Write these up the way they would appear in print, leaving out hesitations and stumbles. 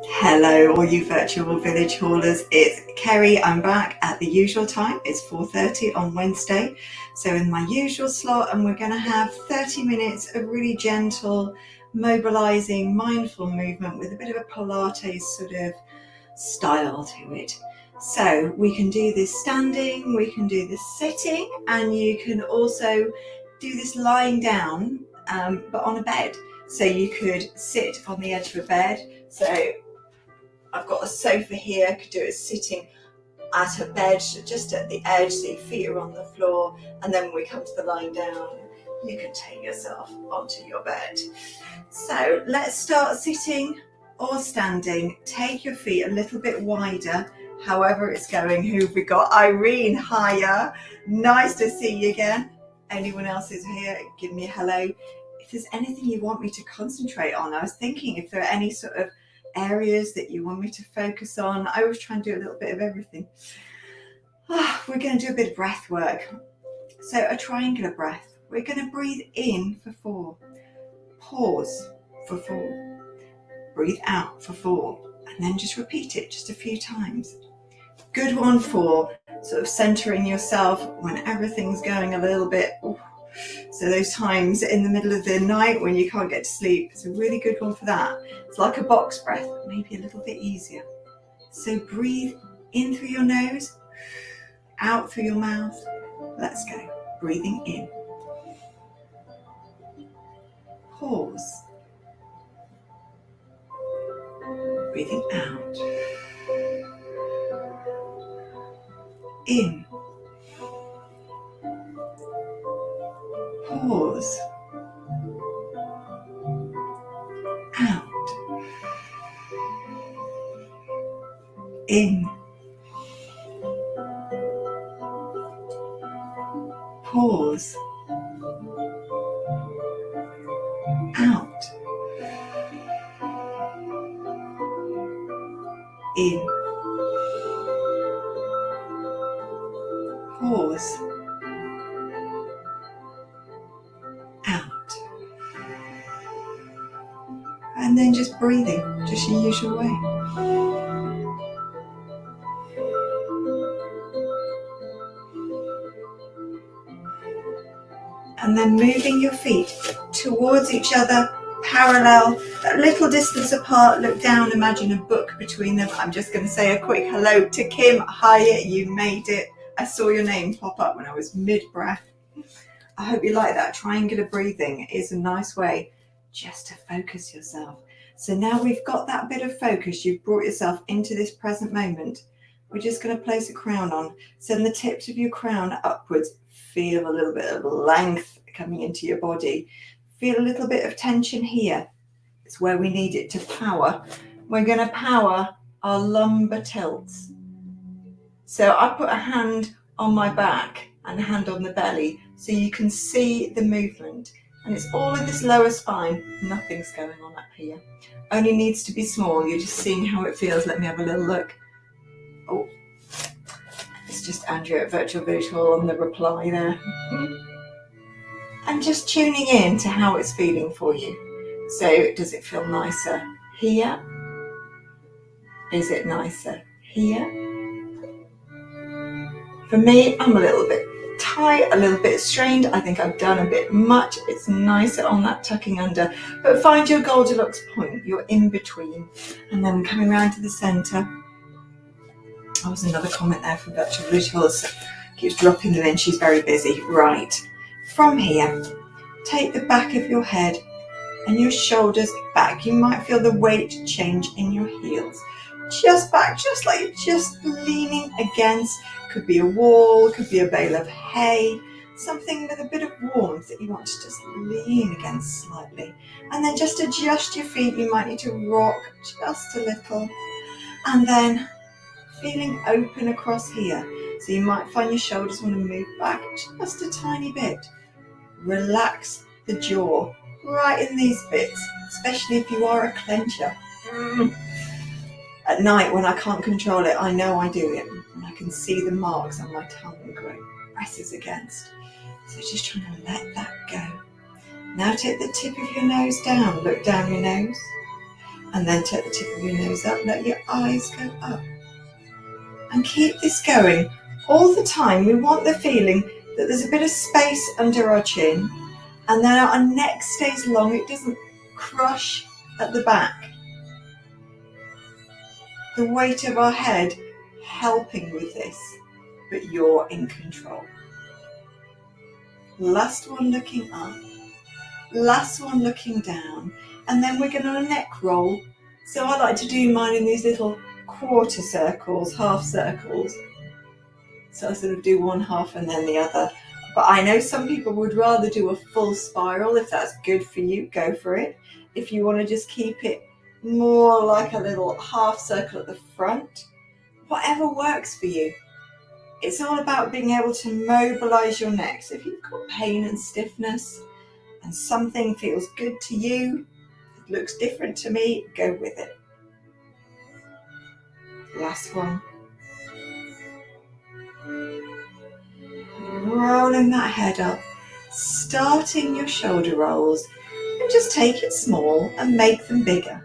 Hello all you virtual village hallers, it's Kerry. I'm back at the usual time. It's 4:30 on Wednesday, so in my usual slot, and we're going to have 30 minutes of really gentle, mobilizing, mindful movement with a bit of a Pilates sort of style to it. So we can do this standing, we can do this sitting, and you can also do this lying down, but on a bed. So you could sit on the edge of a bed. So I've got a sofa here, I could do it sitting at a bed, just at the edge, so your feet are on the floor, and then when we come to the lying down, you can take yourself onto your bed. So let's start sitting or standing. Take your feet a little bit wider, however it's going. Who have we got? Irene, hiya. Nice to see you again. Anyone else who's here, give me a hello. If there's anything you want me to concentrate on, I was thinking if there are any sort of areas that you want me to focus on. I always try and do a little bit of everything. We're going to do a bit of breath work. So a triangular breath. We're going to breathe in for 4, pause for 4, breathe out for 4, and then just repeat it just a few times. Good one for sort of centering yourself when everything's going a little bit. So those times in the middle of the night when you can't get to sleep, it's a really good one for that. It's like a box breath, maybe a little bit easier. So breathe in through your nose, out through your mouth. Let's go. Breathing in. Pause. Breathing out. In. Pause. Out. In. Pause. Out. In. Pause. Out. And then just breathing, just your usual way. And then moving your feet towards each other, parallel, a little distance apart. Look down, imagine a book between them. I'm just going to say a quick hello to Kim. Hiya, you made it. I saw your name pop up when I was mid-breath. I hope you like that. Triangular breathing is a nice way just to focus yourself. So now we've got that bit of focus, you've brought yourself into this present moment. We're just going to place a crown on. Send the tips of your crown upwards. Feel a little bit of length coming into your body. Feel a little bit of tension here. It's where we need it to power. We're going to power our lumbar tilts. So I put a hand on my back and a hand on the belly so you can see the movement. And it's all in this lower spine. Nothing's going on up here. Only needs to be small. You're just seeing how it feels. Let me have a little look. Oh, it's just Andrea at Virtual Village Hall on the reply there. And just tuning in to how it's feeling for you. So does it feel nicer here? Is it nicer here? For me, I'm a little bit tight, a little bit strained. I think I've done a bit much. It's nicer on that tucking under. But find your Goldilocks point, your in between. And then coming around to the centre. Oh, there's another comment there from Virtual Village Hall. Keeps dropping them in. She's very busy. Right. From here, take the back of your head and your shoulders back. You might feel the weight change in your heels. Just back, just like you're just leaning against. Could be a wall, could be a bale of hay, something with a bit of warmth that you want to just lean against slightly. And then just adjust your feet. You might need to rock just a little. And then feeling open across here. So you might find your shoulders want to move back just a tiny bit. Relax the jaw right in these bits, especially if you are a clencher. At night when I can't control it, I know I do it. And I can see the marks on my tongue where it presses against. So just trying to let that go. Now take the tip of your nose down, look down your nose, and then take the tip of your nose up, let your eyes go up. And keep this going all the time. We want the feeling that there's a bit of space under our chin, and then our neck stays long, it doesn't crush at the back. The weight of our head helping with this, but you're in control. Last one looking up, last one looking down, and then we're going to neck roll. So I like to do mine in these little quarter circles, half circles. So I sort of do one half and then the other. But I know some people would rather do a full spiral. If that's good for you, go for it. If you want to just keep it more like a little half circle at the front, whatever works for you. It's all about being able to mobilize your neck. So if you've got pain and stiffness and something feels good to you, it looks different to me, go with it. Last one. Rolling that head up, starting your shoulder rolls, and just take it small and make them bigger.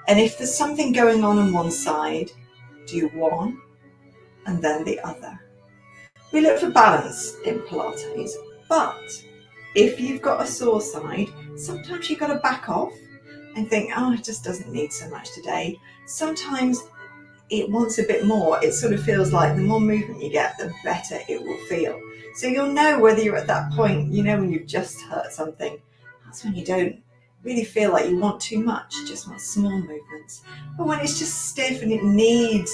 And if there's something going on one side, do one and then the other. We look for balance in Pilates, but if you've got a sore side, sometimes you've got to back off and think, oh, it just doesn't need so much today. Sometimes it wants a bit more. It sort of feels like the more movement you get, the better it will feel. So you'll know whether you're at that point, you know, when you've just hurt something. That's when you don't really feel like you want too much, you just want small movements. But when it's just stiff and it needs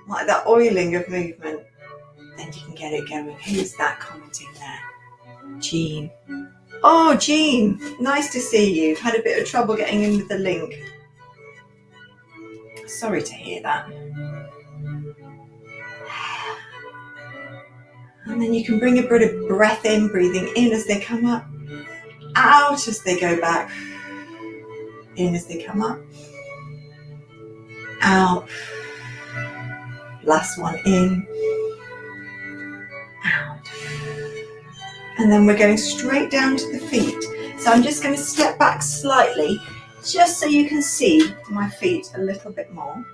like that oiling of movement, then you can get it going. Who's that commenting there? Jean. Oh, Jean, nice to see you. Had a bit of trouble getting in with the link. Sorry to hear that. And then you can bring a bit of breath in, breathing in as they come up, out as they go back, in as they come up, out. Last one in, out. And then we're going straight down to the feet. So I'm just going to step back slightly, just so you can see my feet a little bit more.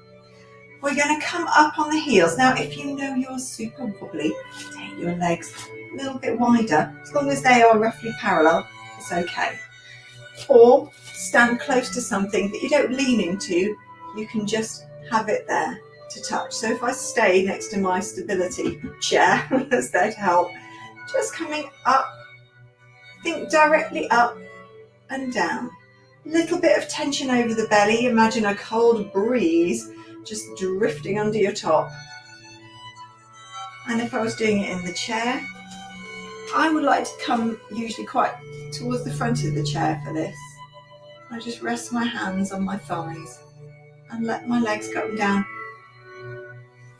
We're going to come up on the heels. Now, if you know you're super wobbly, take your legs a little bit wider. As long as they are roughly parallel, it's okay. Or stand close to something that you don't lean into. You can just have it there to touch. So if I stay next to my stability chair, that's there to help. Just coming up, think directly up and down. Little bit of tension over the belly. Imagine a cold breeze just drifting under your top. And if I was doing it in the chair, I would like to come usually quite towards the front of the chair for this. I just rest my hands on my thighs and let my legs come down.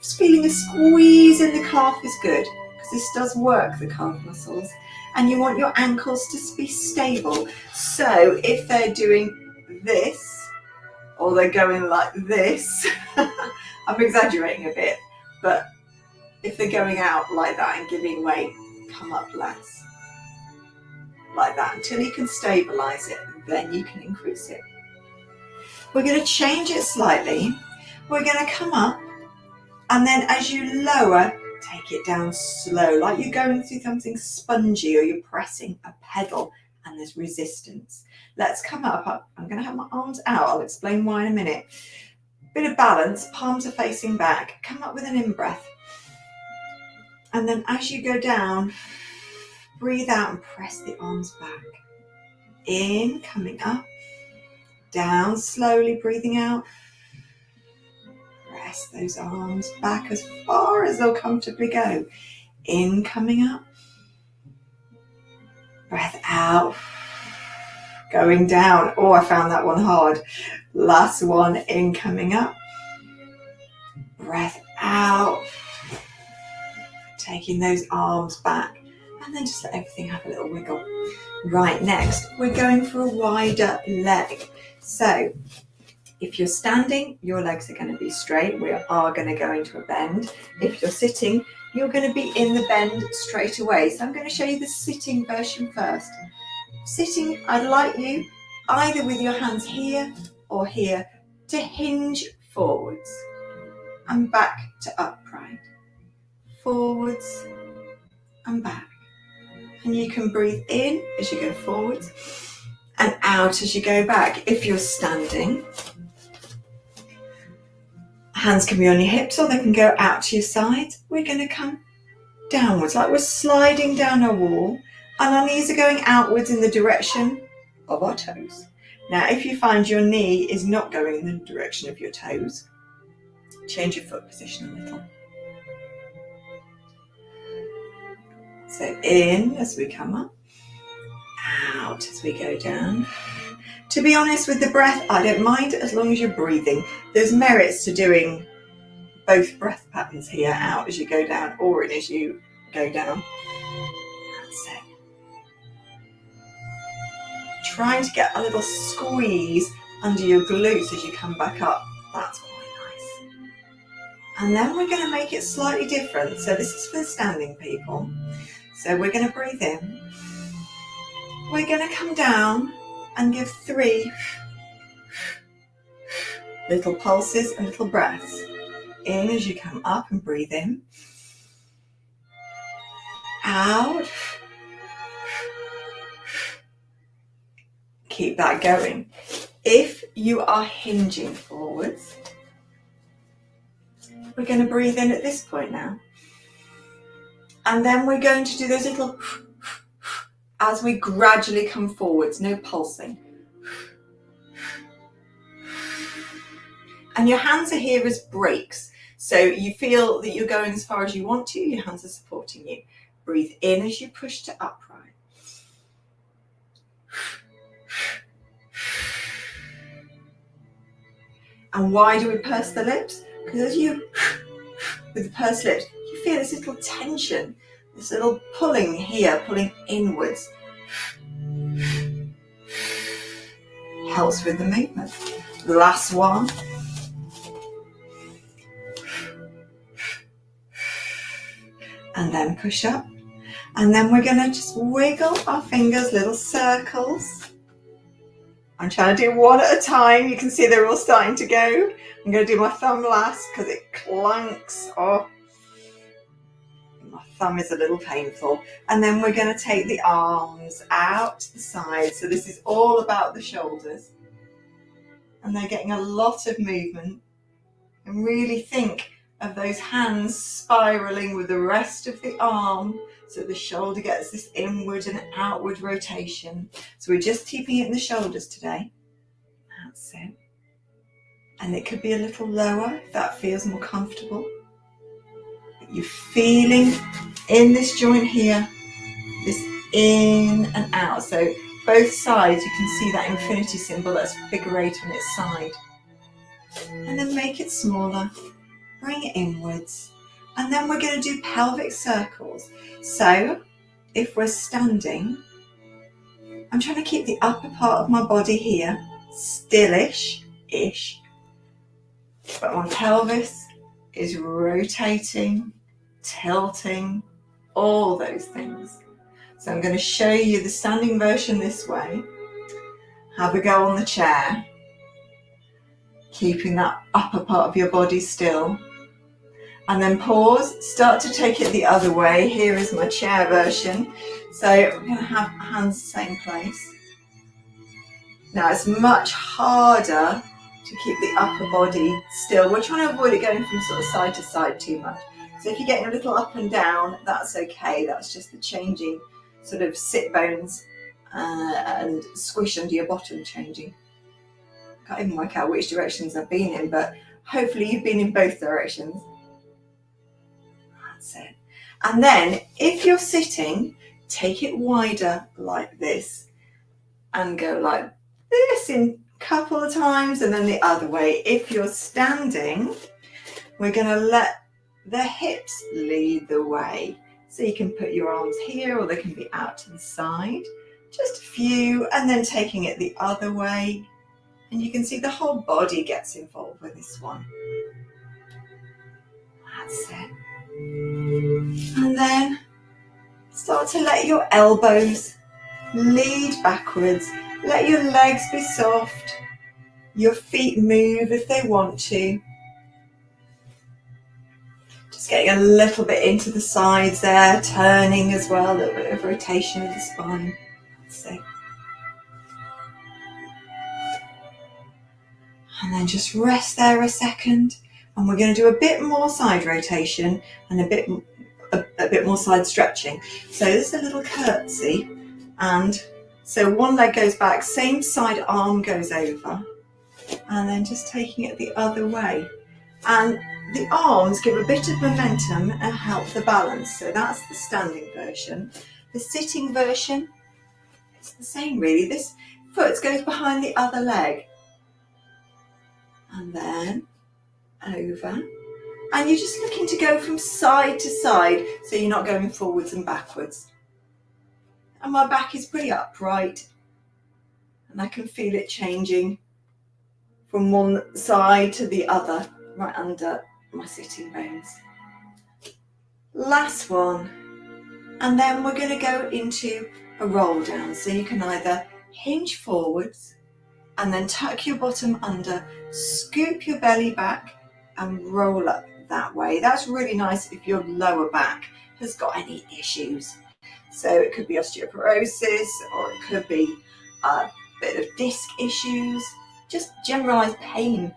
Just feeling a squeeze in the calf is good, because this does work the calf muscles. And you want your ankles to be stable. So if they're doing this, or they're going like this, I'm exaggerating a bit, but if they're going out like that and giving weight, come up less. Like that, until you can stabilize it, then you can increase it. We're going to change it slightly. We're going to come up, and then as you lower, take it down slow, like you're going through something spongy or you're pressing a pedal and there's resistance. Let's come up. I'm going to have my arms out. I'll explain why in a minute. Bit of balance, palms are facing back. Come up with an in-breath. And then as you go down, breathe out and press the arms back. In, coming up. Down, slowly breathing out. Press those arms back as far as they'll comfortably go. In, coming up. Breath out. Going down. Oh, I found that one hard. Last one, in, coming up. Breath out. Taking those arms back. And then just let everything have a little wiggle. Right, next, we're going for a wider leg. So, if you're standing, your legs are going to be straight. We are going to go into a bend. If you're sitting, you're going to be in the bend straight away. So I'm going to show you the sitting version first. sitting, I'd like you either with your hands here or here to hinge forwards and back to upright, forwards and back. And you can breathe in as you go forwards and out as you go back. If you're standing, hands can be on your hips or they can go out to your sides. We're going to come downwards like we're sliding down a wall, and our knees are going outwards in the direction of our toes. Now, if you find your knee is not going in the direction of your toes, change your foot position a little. So in as we come up, out as we go down. To be honest with the breath, I don't mind as long as you're breathing. There's merits to doing both breath patterns here, out as you go down or in as you go down. That's it. Trying to get a little squeeze under your glutes as you come back up. That's quite nice. And then we're going to make it slightly different. So this is for the standing people. So we're going to breathe in. We're going to come down and give 3 little pulses and little breaths. In as you come up and breathe in. Out. Keep that going. If you are hinging forwards, we're going to breathe in at this point now. And then we're going to do those little as we gradually come forwards, no pulsing. And your hands are here as brakes. So you feel that you're going as far as you want to, your hands are supporting you. Breathe in as you push to upright. And why do we purse the lips? Because as you, with the pursed lips, you feel this little tension, this little pulling here, pulling inwards. Helps with the movement. The last one. And then push up. And then we're going to just wiggle our fingers, little circles. I'm trying to do one at a time. You can see they're all starting to go. I'm going to do my thumb last because it clunks. Oh, my thumb is a little painful. And then we're going to take the arms out to the side. So this is all about the shoulders. And they're getting a lot of movement. And really think of those hands spiraling with the rest of the arm. So the shoulder gets this inward and outward rotation. So we're just keeping it in the shoulders today. That's it. And it could be a little lower if that feels more comfortable. But you're feeling in this joint here, this in and out. So both sides, you can see that infinity symbol, that's figure 8 on its side. And then make it smaller, bring it inwards. And then we're going to do pelvic circles. So if we're standing, I'm trying to keep the upper part of my body here, stillish-ish, but my pelvis is rotating, tilting, all those things. So I'm going to show you the standing version this way. Have a go on the chair, keeping that upper part of your body still. And then pause, start to take it the other way. Here is my chair version. So we're going to have hands the same place. Now it's much harder to keep the upper body still. We're trying to avoid it going from sort of side to side too much. So if you're getting a little up and down, that's okay. That's just the changing sort of sit bones and squish under your bottom changing. I can't even work out which directions I've been in, but hopefully you've been in both directions. That's it. And then if you're sitting, take it wider like this and go like this in a couple of times and then the other way. If you're standing, we're going to let the hips lead the way. So you can put your arms here or they can be out to the side. Just a few, and then taking it the other way. And you can see the whole body gets involved with this one. That's it. And then start to let your elbows Lead backwards. Let your legs be soft. Your feet move if they want to. Just getting a little bit into the sides there, turning as well, a little bit of rotation of the spine. So. And then just rest there a second. And we're going to do a bit more side rotation and a bit more side stretching. So this is a little curtsy. And so one leg goes back, same side arm goes over. And then just taking it the other way. And the arms give a bit of momentum and help the balance. So that's the standing version. The sitting version, it's the same really. This foot goes behind the other leg. And then over. And you're just looking to go from side to side, so you're not going forwards and backwards. And my back is pretty upright. And I can feel it changing from one side to the other, right under my sitting bones. Last one. And then we're going to go into a roll down. So you can either hinge forwards and then tuck your bottom under, scoop your belly back and roll up that way. That's really nice if your lower back has got any issues. So it could be osteoporosis, or it could be a bit of disc issues, just generalized pain.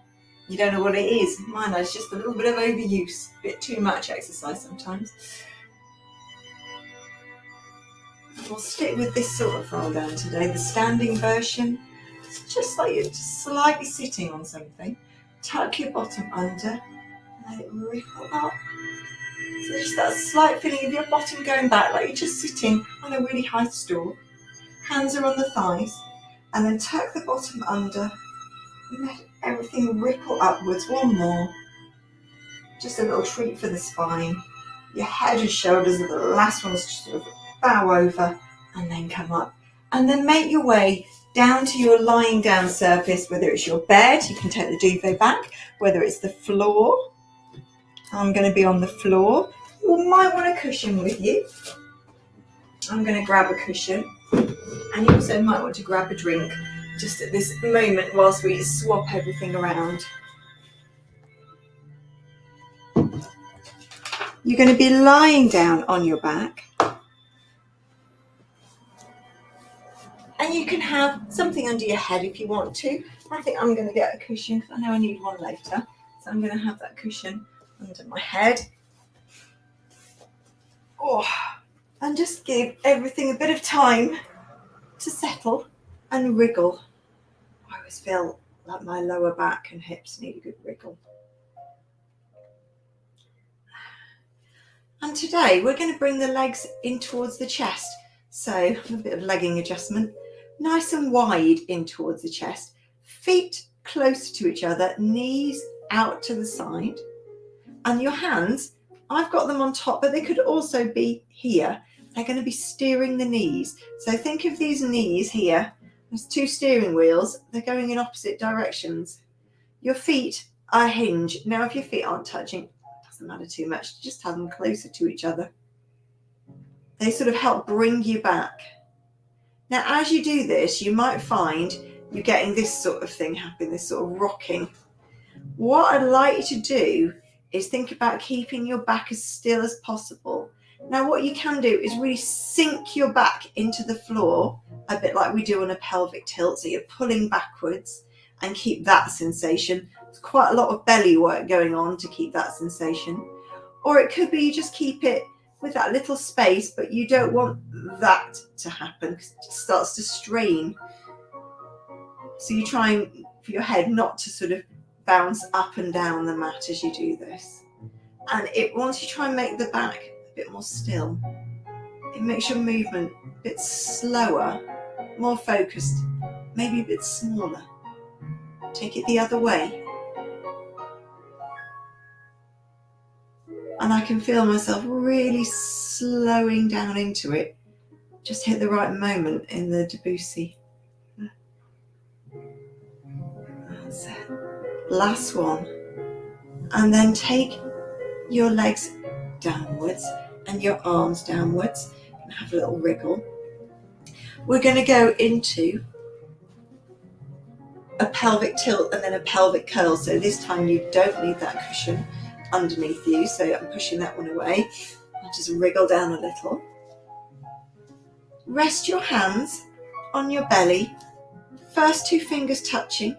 You don't know what it is. Mine is just a little bit of overuse, a bit too much exercise sometimes. We'll stick with this sort of roll down today, the standing version. It's just like you're just slightly sitting on something. Tuck your bottom under and let it ripple up. So just that slight feeling of your bottom going back, like you're just sitting on a really high stool. Hands are on the thighs, and then tuck the bottom under and let everything ripple upwards. One more. Just a little treat for the spine. Your head and shoulders are the last ones to sort of bow over and then come up. And then make your way down to your lying down surface, whether it's your bed, you can take the duvet back, whether it's the floor. I'm going to be on the floor. You might want a cushion with you. I'm going to grab a cushion, and you also might want to grab a drink just at this moment whilst we swap everything around. You're going to be lying down on your back. And you can have something under your head if you want to. I think I'm going to get a cushion because I know I need one later. So I'm going to have that cushion under my head. Oh, and just give everything a bit of time to settle and wriggle. I always feel like my lower back and hips need a good wriggle. And today we're going to bring the legs in towards the chest. So a bit of legging adjustment. Nice and wide in towards the chest. Feet close to each other, knees out to the side. And your hands, I've got them on top, but they could also be here. They're going to be steering the knees. So think of these knees here. There's two steering wheels. They're going in opposite directions. Your feet are hinged. Now, if your feet aren't touching, it doesn't matter too much. Just have them closer to each other. They sort of help bring you back. Now, as you do this, you might find you're getting this sort of thing happening, this sort of rocking. What I'd like you to do is think about keeping your back as still as possible. Now, what you can do is really sink your back into the floor, a bit like we do on a pelvic tilt. So you're pulling backwards and keep that sensation. There's quite a lot of belly work going on to keep that sensation. Or it could be you just keep it with that little space, but you don't want that to happen because it starts to strain. So you're trying for your head not to sort of bounce up and down the mat as you do this. And once you try and make the back a bit more still, it makes your movement a bit slower, more focused, maybe a bit smaller. Take it the other way. And I can feel myself really slowing down into it. Just hit the right moment in the Debussy. That's it. Last one. And then take your legs downwards and your arms downwards and have a little wriggle. We're going to go into a pelvic tilt and then a pelvic curl. So this time you don't need that cushion underneath you. So I'm pushing that one away. I'll just wriggle down a little. Rest your hands on your belly. First two fingers touching,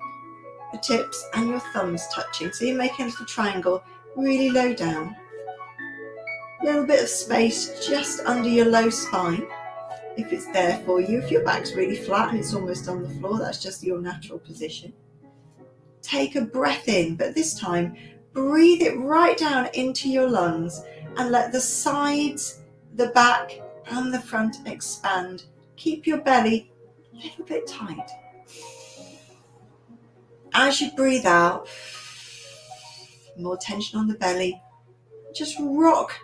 the tips, and your thumbs touching. So you're making a little triangle really low down. A little bit of space just under your low spine, if it's there for you. If your back's really flat and it's almost on the floor, that's just your natural position. Take a breath in, but this time breathe it right down into your lungs and let the sides, the back and the front expand. Keep your belly a little bit tight. As you breathe out, more tension on the belly, just rock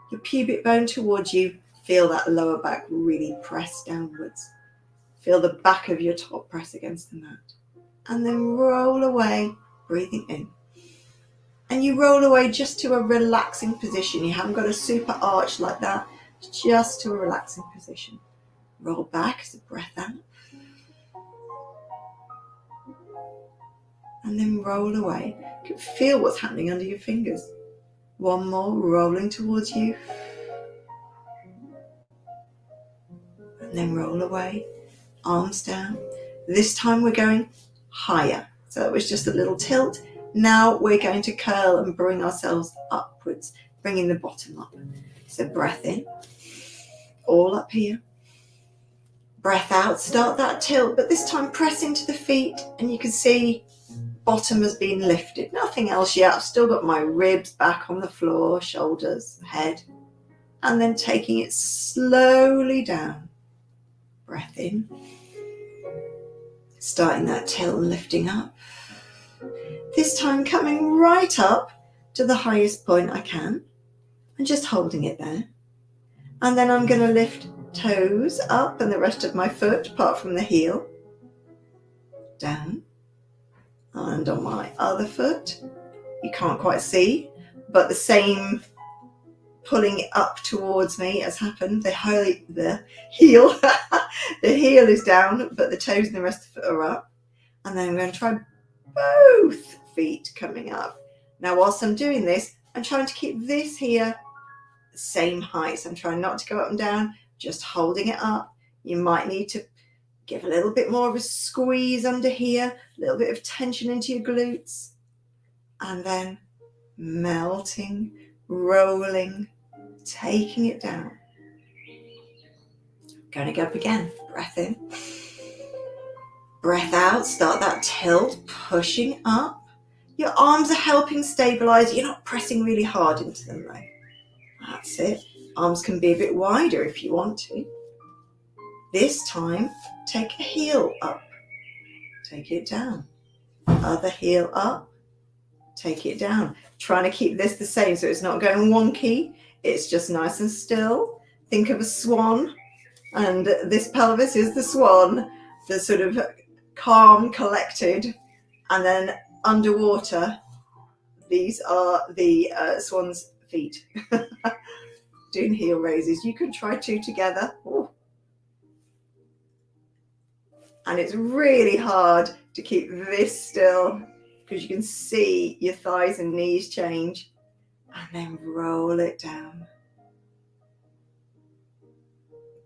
your pubic bone towards you. Feel that lower back really press downwards. Feel the back of your top press against the mat. And then roll away, breathing in. And you roll away just to a relaxing position. You haven't got a super arch like that, just to a relaxing position. Roll back as a breath out. And then roll away. You can feel what's happening under your fingers. One more, rolling towards you. And then roll away, arms down. This time we're going higher. So it was just a little tilt. Now we're going to curl and bring ourselves upwards, bringing the bottom up. So breath in, all up here. Breath out, start that tilt, but this time press into the feet and you can see bottom has been lifted. Nothing else yet. I've still got my ribs back on the floor, shoulders, head, and then taking it slowly down. Breath in, starting that tilt and lifting up. This time coming right up to the highest point I can and just holding it there. And then I'm going to lift toes up and the rest of my foot apart from the heel down. And on my other foot, you can't quite see, but the same pulling it up towards me has happened. The heel the heel is down, but the toes and the rest of the foot are up. And then I'm going to try both feet coming up. Now whilst I'm doing this, I'm trying to keep this here the same height. So I'm trying not to go up and down, just holding it up. You might need to give a little bit more of a squeeze under here, a little bit of tension into your glutes, and then melting, rolling, taking it down. Going to go up again. Breath in. Breath out. Start that tilt, pushing up. Your arms are helping stabilize. You're not pressing really hard into them though. That's it. Arms can be a bit wider if you want to. This time, take a heel up. Take it down. Other heel up. Take it down. Trying to keep this the same so it's not going wonky. It's just nice and still. Think of a swan. And this pelvis is the swan. The sort of calm, collected. And then underwater, these are the swan's feet. Doing heel raises. You can try two together. Ooh. And it's really hard to keep this still because you can see your thighs and knees change. And then roll it down.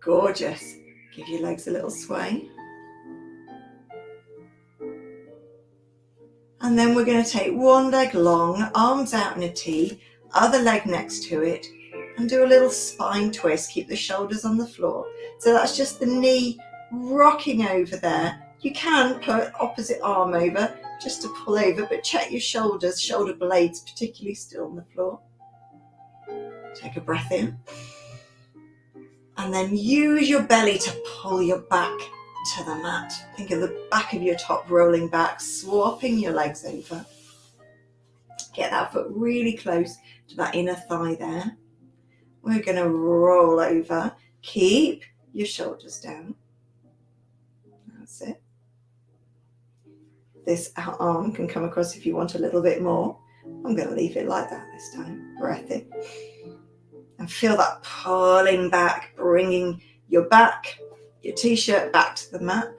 Gorgeous. Give your legs a little sway. And then we're going to take one leg long, arms out in a T, other leg next to it, and do a little spine twist. Keep the shoulders on the floor. So that's just the knee rocking over there. You can put opposite arm over just to pull over, but check your shoulders, shoulder blades particularly still on the floor. Take a breath in. And then use your belly to pull your back to the mat. Think of the back of your top rolling back, swapping your legs over. Get that foot really close to that inner thigh there. We're going to roll over. Keep your shoulders down. That's it. This arm can come across if you want a little bit more. I'm going to leave it like that this time. Breath in. And feel that pulling back, bringing your back your t-shirt back to the mat,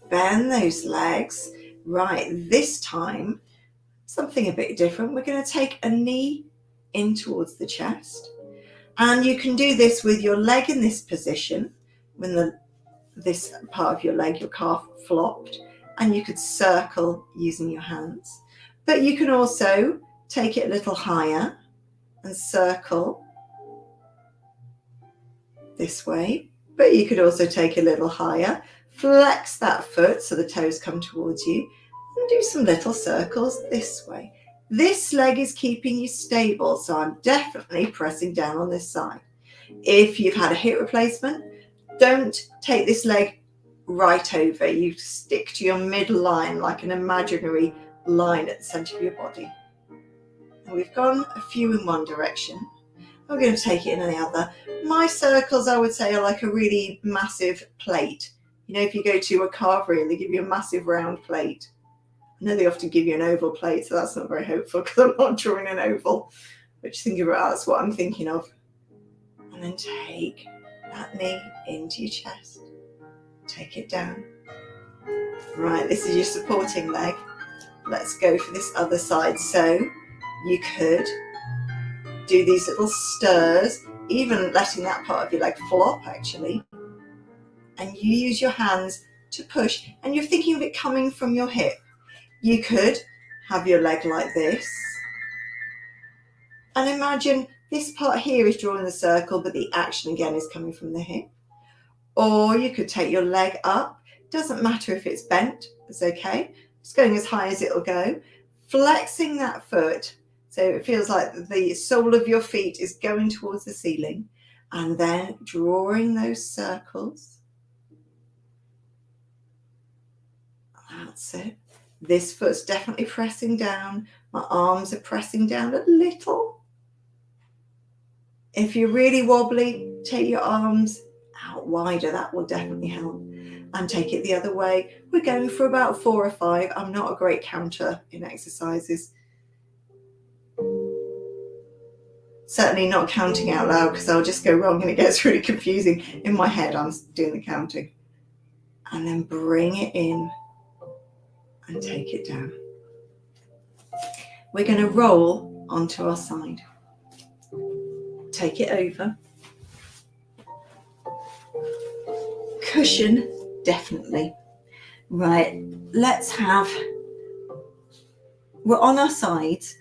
bend those legs. Right, this time, something a bit different. We're going to take a knee in towards the chest. And you can do this with your leg in this position, when this part of your leg, your calf, flopped, and you could circle using your hands. But you can also take it a little higher and circle this way. But you could also take a little higher, flex that foot so the toes come towards you, and do some little circles this way. This leg is keeping you stable, so I'm definitely pressing down on this side. If you've had a hip replacement, don't take this leg right over. You stick to your midline like an imaginary line at the center of your body. And we've gone a few in one direction. We're going to take it in the other. My circles, I would say, are like a really massive plate. You know, if you go to a carvery and they give you a massive round plate. I know they often give you an oval plate, so that's not very hopeful because I'm not drawing an oval. But just think about that's what I'm thinking of. And then take that knee into your chest. Take it down. Right, this is your supporting leg. Let's go for this other side. So you could do these little stirs, even letting that part of your leg flop actually. And you use your hands to push, and you're thinking of it coming from your hip. You could have your leg like this. And imagine this part here is drawing the circle, but the action again is coming from the hip. Or you could take your leg up. Doesn't matter if it's bent, it's okay. It's going as high as it'll go. Flexing that foot so it feels like the sole of your feet is going towards the ceiling. And then drawing those circles. That's it. This foot's definitely pressing down. My arms are pressing down a little. If you're really wobbly, take your arms out wider. That will definitely help. And take it the other way. We're going for about 4 or 5. I'm not a great counter in exercises. Certainly not counting out loud because I'll just go wrong and it gets really confusing. In my head, I'm doing the counting. And then bring it in and take it down. We're going to roll onto our side. Take it over. Cushion, definitely. Right, we're on our sides.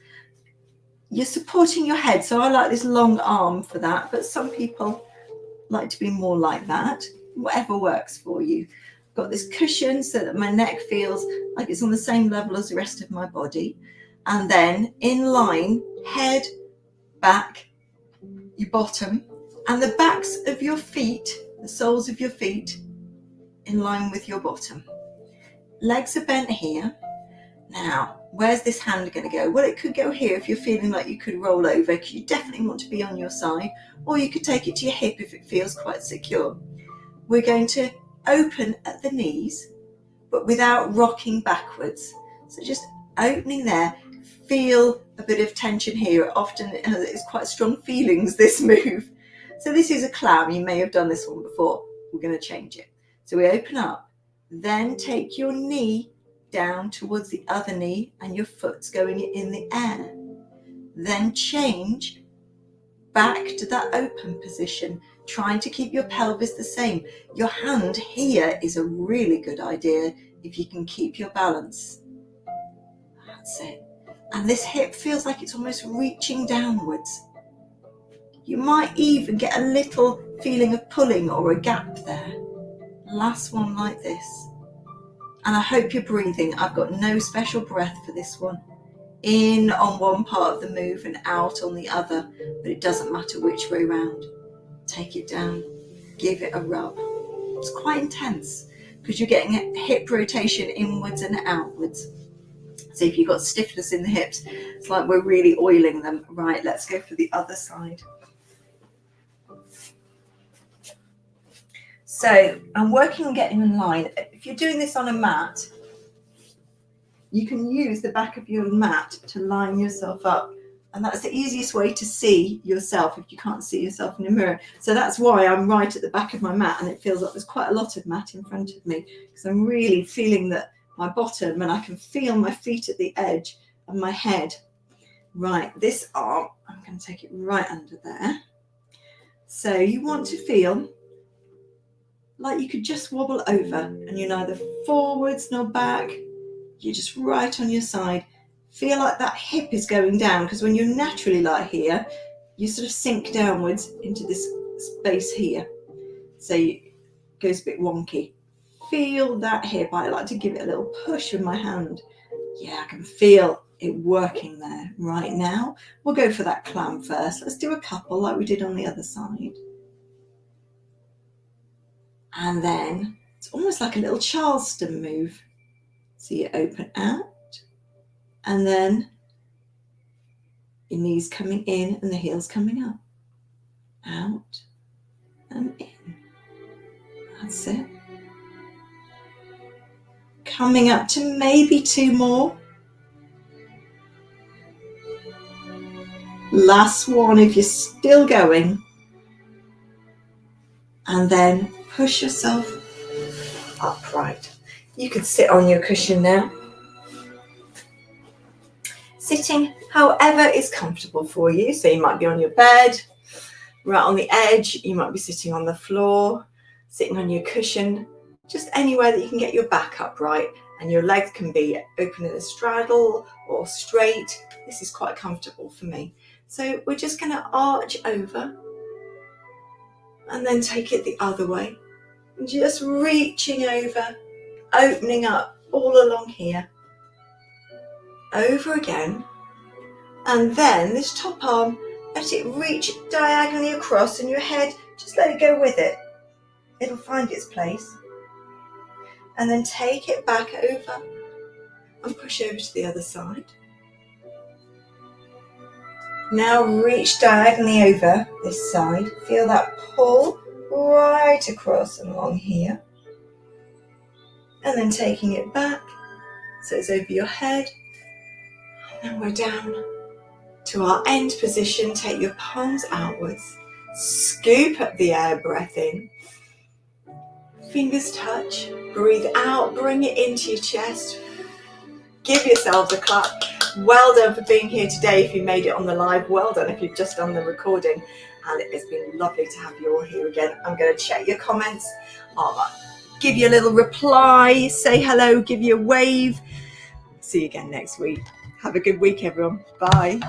You're supporting your head, so I like this long arm for that, but some people like to be more like that. Whatever works for you. I've got this cushion so that my neck feels like it's on the same level as the rest of my body. And then in line, head, back, your bottom, and the backs of your feet, the soles of your feet, in line with your bottom. Legs are bent here. Now, where's this hand going to go? Well, it could go here if you're feeling like you could roll over, because you definitely want to be on your side, or you could take it to your hip if it feels quite secure. We're going to open at the knees, but without rocking backwards. So just opening there. Feel a bit of tension here. Often it's quite strong feelings, this move. So this is a clown. You may have done this one before. We're going to change it. So we open up, then take your knee down towards the other knee and your foot's going in the air. Then change back to that open position, trying to keep your pelvis the same. Your hand here is a really good idea if you can keep your balance. That's it. And this hip feels like it's almost reaching downwards. You might even get a little feeling of pulling or a gap there. Last one like this. And I hope you're breathing. I've got no special breath for this one. In on one part of the move and out on the other, but it doesn't matter which way round. Take it down, give it a rub. It's quite intense because you're getting a hip rotation inwards and outwards. So if you've got stiffness in the hips, it's like we're really oiling them. Right, let's go for the other side. So I'm working on getting in line. If you're doing this on a mat, you can use the back of your mat to line yourself up And that's the easiest way to see yourself if you can't see yourself in a mirror. So that's why I'm right at the back of my mat, and it feels like there's quite a lot of mat in front of me, because I'm really feeling that my bottom, and I can feel my feet at the edge of my head. Right, this arm, I'm going to take it right under there. So you want to feel like you could just wobble over, and you're neither forwards nor back. You're just right on your side. Feel like that hip is going down, because when you naturally lie here, you sort of sink downwards into this space here. So it goes a bit wonky. Feel that hip. I like to give it a little push with my hand. Yeah, I can feel it working there. Right now, we'll go for that clam first. Let's do a couple like we did on the other side. And then it's almost like a little Charleston move. So you open out, and then your knees coming in and the heels coming up. Out and in. That's it. Coming up to maybe 2 more. Last one if you're still going. And then push yourself upright. You can sit on your cushion now. Sitting however is comfortable for you. So you might be on your bed, right on the edge. You might be sitting on the floor, sitting on your cushion, just anywhere that you can get your back upright, and your legs can be open in a straddle or straight. This is quite comfortable for me. So we're just going to arch over and then take it the other way. And just reaching over, opening up all along here. Over again. And then this top arm, let it reach diagonally across, and your head, just let it go with it. It'll find its place. And then take it back over and push over to the other side. Now reach diagonally over this side. Feel that pull right across and along here. And then taking it back so it's over your head. And then we're down to our end position. Take your palms outwards. Scoop up the air, breath in. Fingers touch. Breathe out. Bring it into your chest. Give yourselves a clap. Well done for being here today. If you made it on the live, well done if you've just done the recording. And it's been lovely to have you all here again. I'm going to check your comments. I'll give you a little reply, say hello, give you a wave. See you again next week. Have a good week, everyone. Bye.